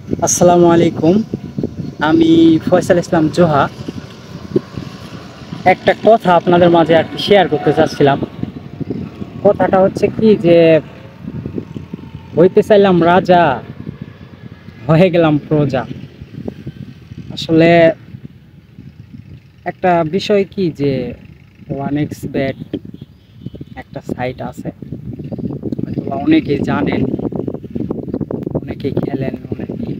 আসসালামু আলাইকুম। আমি ফয়সাল ইসলাম জোহা। একটা কথা আপনাদের মাঝে আর কি শেয়ার করতে চাচ্ছিলাম। কথাটা হচ্ছে কি যে হইতে চাইলাম রাজা, হয়ে গেলাম প্রজা। আসলে একটা বিষয় কি যে ওয়ান এক্স ব্যাট একটা সাইট আছে, হয়তো অনেকেই জানেন, অনেকেই খেলেন, অনেকেই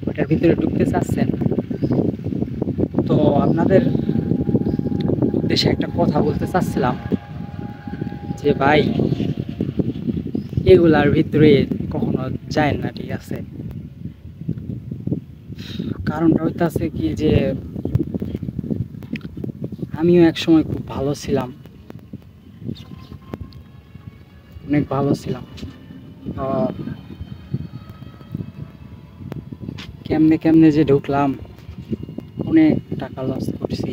ওটার ভিতরে ঢুকতে চাচ্ছেন। তো আপনাদের উদ্দেশ্যে একটা কথা বলতে চাচ্ছিলাম যে ভাই, এগুলার ভিতরে কখনো যায় না, ঠিক আছে? কারণটা হইতাছে কি যে আমিও এক সময় খুব ভালো ছিলাম, অনেক ভালো ছিলাম। তো কেমনে কেমনে যে ঢুকলাম, অনেক টাকা লস করছি।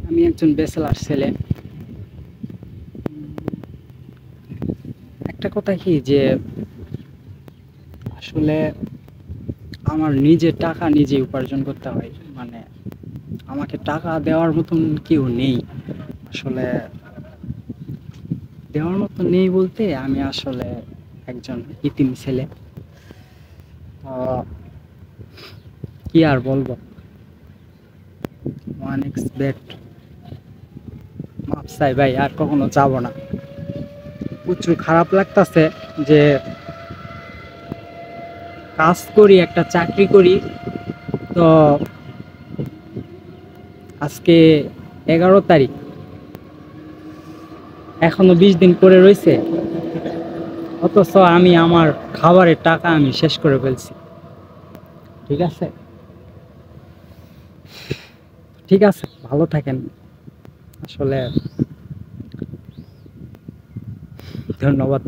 আমি একজন ব্যাচেলার ছেলে। একটা কথা কি যে আসলে আমার নিজের টাকা নিজে উপার্জন করতে হয়, মানে আমাকে টাকা দেওয়ার মতন কেউ নেই। আসলে দেওয়ার মতো নেই বলতে আমি আসলে একজন ইতিম ছেলে। কি আর বলবো, ওয়ান এক্স বেট মাপ চাই ভাই, আর কখনো যাব না। প্রচুর খারাপ লাগতাছে যে কাজ করি, একটা চাকরি করি। তো আজকে 11 তারিখ, এখনো 20 দিন করে রয়েছে, অথচ আমি আমার খাবারের টাকা আমি শেষ করে ফেলছি। ঠিক আছে, ঠিক আছে, ভালো থাকেন। আসলে ধন্যবাদ।